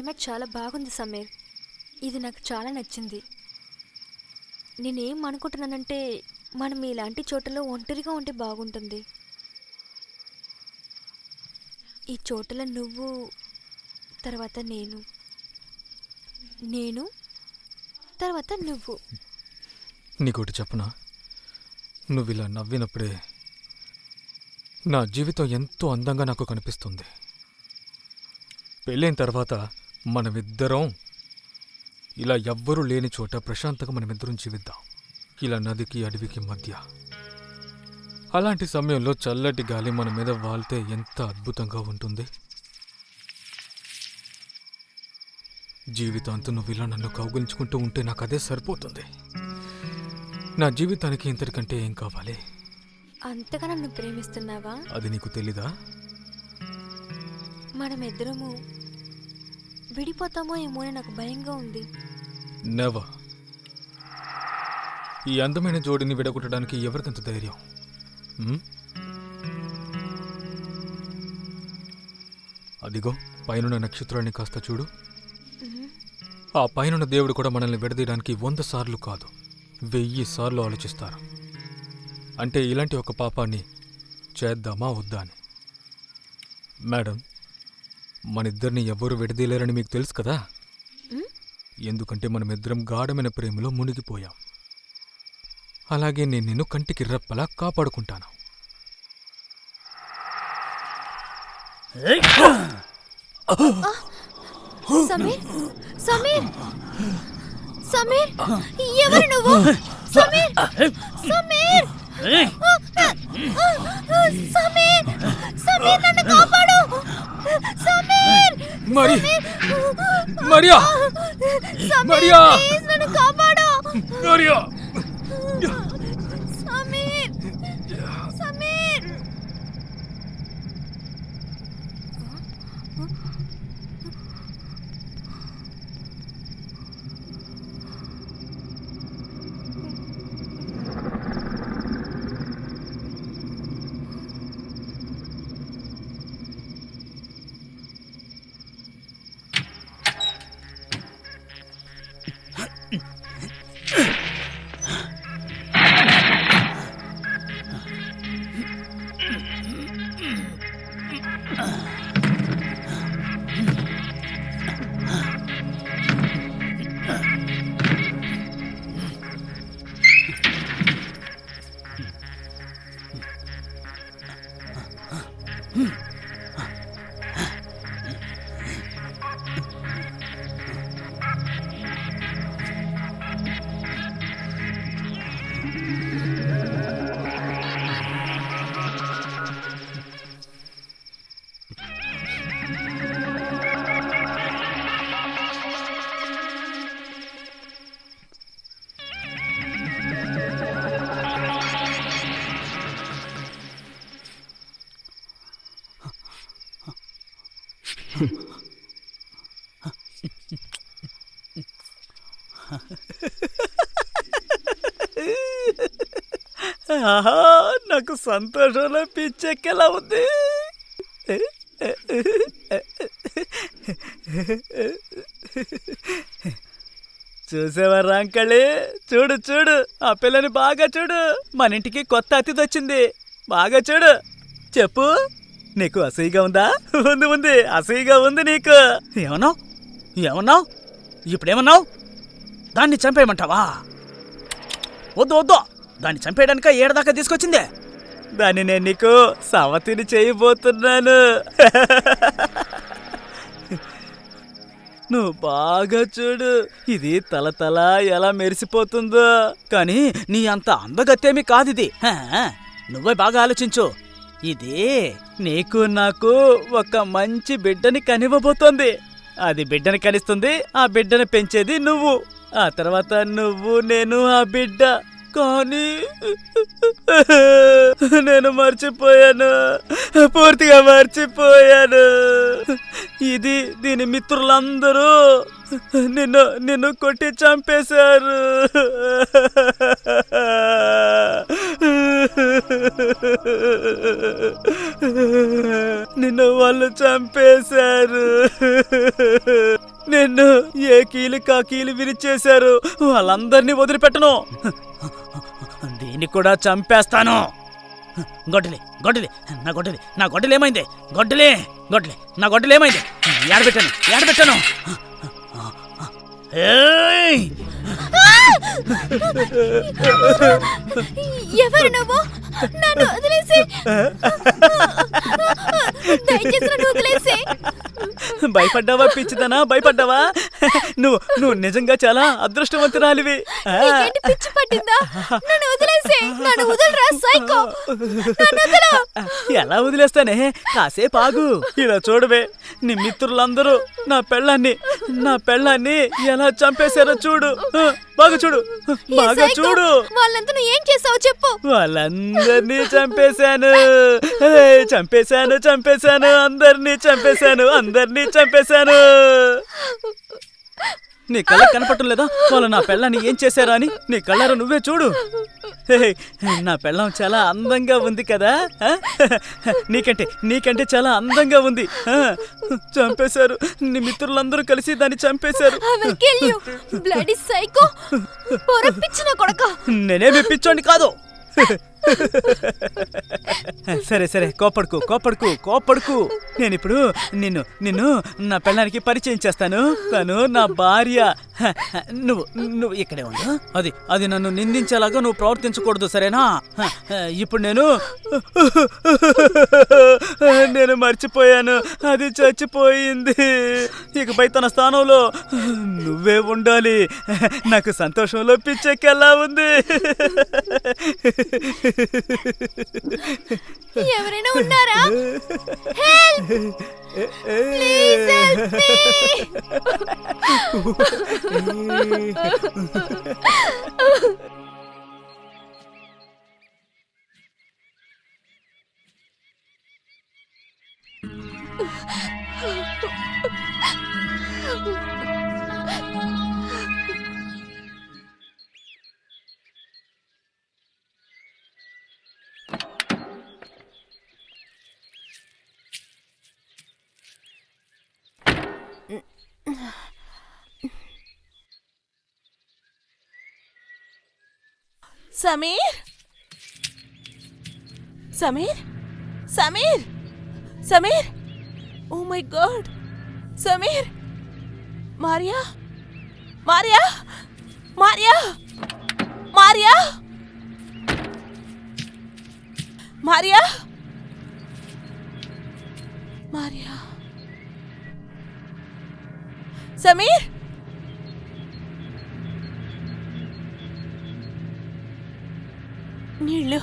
Climate చాలా బాగుంది సమీర్. ఇది నాకు చాలా నచ్చింది. నేనేం అనుకుంటున్నానంటే మనం ఇలాంటి చోటలో ఒంటరిగా ఉంటే బాగుంటుంది. ఈ చోటలో నువ్వు, తర్వాత నేను తర్వాత నువ్వు. నీకోటి చెప్పనా, నువ్వు ఇలా నవ్వినప్పుడే నా జీవితం ఎంతో అందంగా నాకు కనిపిస్తుంది. పెళ్ళైన తర్వాత మనమిద్దరం ఇలా ఎవ్వరూ లేని చోట ప్రశాంతంగా మనమిద్దరం జీవిద్దాం, ఇలా నదికి అడవికి మధ్య. అలాంటి సమయంలో చల్లటి గాలి మన మీద వాలితే ఎంత అద్భుతంగా ఉంటుంది. జీవితాంతం నువ్వు ఇలా నన్ను కౌగిలించుకుంటూ ఉంటే నాకు అదే సరిపోతుంది. నా జీవితానికి ఇంతటికంటే ఏం కావాలి? అంతగా నన్ను ప్రేమిస్తున్నావా? అది నీకు తెలీదా? మనమిద్దరము విడిపోతామో ఏమో అని నాకు భయంగా ఉంది. నెవర్. ఈ అందమైన జోడిని విడగొట్టడానికి ఎవరికంత ధైర్యం? అదిగో పైనున్న నక్షత్రాన్ని కాస్త చూడు. ఆ పైనున్న దేవుడు కూడా మనల్ని విడదీయడానికి 100 సార్లు కాదు 1000 సార్లు ఆలోచిస్తారు. అంటే ఇలాంటి ఒక పాపాన్ని చేద్దామా వద్దా అని. మేడం, మనిద్దరిని ఎవరు విడదీయలేరని మీకు తెలుసు కదా. ఎందుకంటే మనమిద్దరం గాఢమైన ప్రేమలో మునిగిపోయాం. అలాగే నేను నిన్ను కంటికి రెప్పలా కాపాడుకుంటాను. సమీర్, సమీర్, సమీర్, ఎవరు నువ్వు? సమీర్, సమీర్, సమీర్, సమీర్, నన్ను కాపాడు. సమీర్, మరియా, మరియా, ప్లీజ్ నన్ను కాపాడు. మరియా, సమీర్, సమీర్. నాకు సంతోషంలో పిచ్చెక్కేలా ఉంది. చూసేవారా అంకళి? చూడు చూడు, ఆ పిల్లని బాగా చూడు. మన ఇంటికి కొత్త అతిథి వచ్చింది. బాగా చూడు. చెప్పు, నీకు అసూయగా ఉందా? ఉంది ఉంది, అసూయగా ఉంది నీకు. ఏమన్నావు? ఏమన్నావు? ఇప్పుడేమన్నావు? దాన్ని చంపేయమంటావా? వద్దు వద్దు, దాన్ని చంపేయడానిక ఏడదాకా తీసుకొచ్చిందే. దాన్ని నేను నీకు సవతిని చేయబోతున్నాను. నువ్వు బాగా చూడు, ఇది తల ఎలా మెరిసిపోతుందో. కానీ నీ అంత అందగత్తేమీ కాదిది. నువ్వే బాగా ఆలోచించు. ఇది నీకు నాకు ఒక మంచి బిడ్డని కనివ్వబోతోంది. అది బిడ్డని కనిస్తుంది, ఆ బిడ్డని పెంచేది నువ్వు. ఆ తర్వాత నువ్వు, నేను, ఆ బిడ్డ. కానీ నేను మర్చిపోయాను, పూర్తిగా మర్చిపోయాను. దీని మిత్రులందరూ నిన్ను కొట్టి చంపేశారు. నిన్ను వాళ్ళు చంపేశారు. నిన్ను ఏ కీలు కా కీలు విరిచేశారు. వాళ్ళందరినీ వదిలిపెట్టను. దీన్ని కూడా చంపేస్తాను. గొడ్డలి గొడ్డలి నా గొడ్డలి నా గొడ్డలి ఏమైంది? గొడ్డలి గొడ్డలి నా గొడ్డలి ఏమైంది? ఏడబెట్టాను. ఏయ్! ఎవరు నువ్వు? నన్ను వదిలేసి దయచేసి నన్ను వదిలేసి. భయపడ్డావా పిచ్చిదనా? భయపడ్డావా? నువ్వు నిజంగా చాలా అదృష్టవంతురాలివి. నీకేంటి పిచ్చి పట్టిందా? నన్ను వదిలేసి. నన్ను వదలరా సైకో. నన్ను వదలు. ఎలా వదిలేస్తానే? కాసేపు ఆగు. ఇలా చూడవే, నీ మిత్రులందరూ నా పెళ్ళాన్ని ఎలా చంపేశారో చూడు. బాగా చూడు, బాగా చూడు. వాళ్ళంతా నువ్వు ఏం చేసావు చెప్పు. వాళ్ళందరినీ చంపేశాను. అందరినీ చంపేశాను. నీ కళ్ళ కనపడటం లేదా వాళ్ళు నా పెళ్ళాన్ని ఏం చేశారా అని? నీ కళ్ళారా నువ్వే చూడు. నా పెళ్ళం చాలా అందంగా ఉంది కదా? నీకంటే చాలా అందంగా ఉంది. చంపేశారు. నీ మిత్రులందరూ కలిసి దాన్ని చంపేశారు. నేనేమి పిచ్చోండి కాదు. సరే కోపడుకు. నేనిప్పుడు నిన్ను నా పెళ్ళానికి పరిచయం చేస్తాను. తను నా భార్య. నువ్వు ఇక్కడే ఉండు. అది నన్ను నిందించేలాగా నువ్వు ప్రవర్తించకూడదు, సరేనా? ఇప్పుడు నేను మర్చిపోయాను. అది చచ్చిపోయింది. ఇకపై తన స్థానంలో నువ్వే ఉండాలి. నాకు సంతోషంలో పిచ్చెక్కేలా ఉంది. ఎవరైనా ఉన్నారా? Help! Please help me! Sameer Sameer Sameer Sameer oh my god Sameer Maria Maria Maria Maria Maria Maria Sameer నీళ్ళు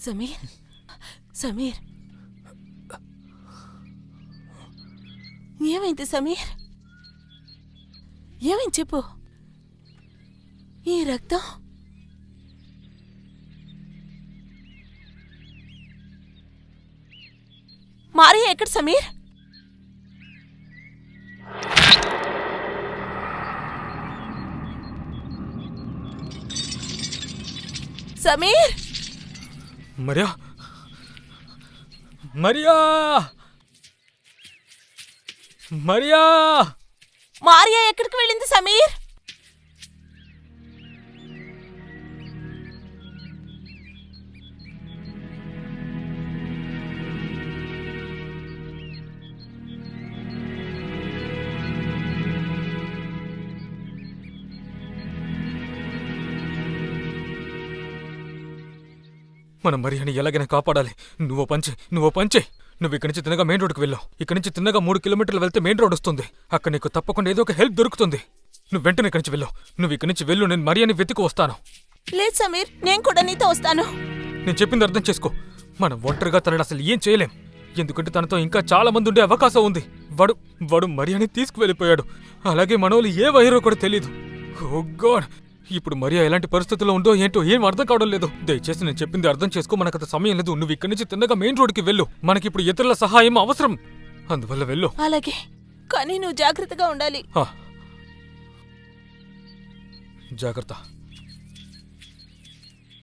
సమీర్ సమీర్ ఏమైంది సమీర్? ఏమైంది చెప్పు. ఈ రక్తం మారియా ఎక్కడ సమీర్? సమీర్ మరియా మరియా మరియా మారియా ఎక్కడికి వెళ్ళింది సమీర్? మనం మరియాని ఎలాగైనా కాపాడాలి. నువ్వు పంచే. నువ్వు ఇక్కడి నుంచి తిన్నగా మెయిన్ రోడ్కి వెళ్ళావు. ఇక్కడి నుంచి తిన్నగా 3 కిలోమీటర్లు వెళ్తే మెయిన్ రోడ్ వస్తుంది. అక్కడ నీకు తప్పకుండా ఏదో ఒక హెల్ప్ దొరుకుతుంది. నువ్వు వెంటనే ఇక్కడి నుంచి వెళ్ళావు. నువ్వు ఇక్కడి నుంచి వెళ్ళు, నేను మరియాని వెతుకు వస్తాను. లేదు సమీర్, నేను కూడా నీతో వస్తాను. నేను చెప్పింది అర్థం చేసుకో. మనం ఒంటరిగా తనని అసలు ఏం చేయలేం. ఎందుకంటే తనతో ఇంకా చాలా మంది ఉండే అవకాశం ఉంది. వాడు మరియాని తీసుకువెళ్ళిపోయాడు. అలాగే మనోళ్ళు ఏ వైరో కూడా తెలీదు. ఓ గాడ్, ఇప్పుడు మరియా ఎలాంటి పరిస్థితుల్లో ఉందో ఏంటో ఏం అర్థం కావడం లేదు. దయచేసి నేను చెప్పింది అర్థం చేసుకో. మనకంత సమయం లేదు. నువ్వు ఇక్కడి నుంచి తిన్నగా మెయిన్ రోడ్కి వెళ్ళు. మనకిప్పుడు ఇతరుల సహాయం అవసరం. అందువల్ల వెళ్ళు. అలాగే, కానీ నువ్వు జాగ్రత్తగా ఉండాలి. జాగ్రత్త.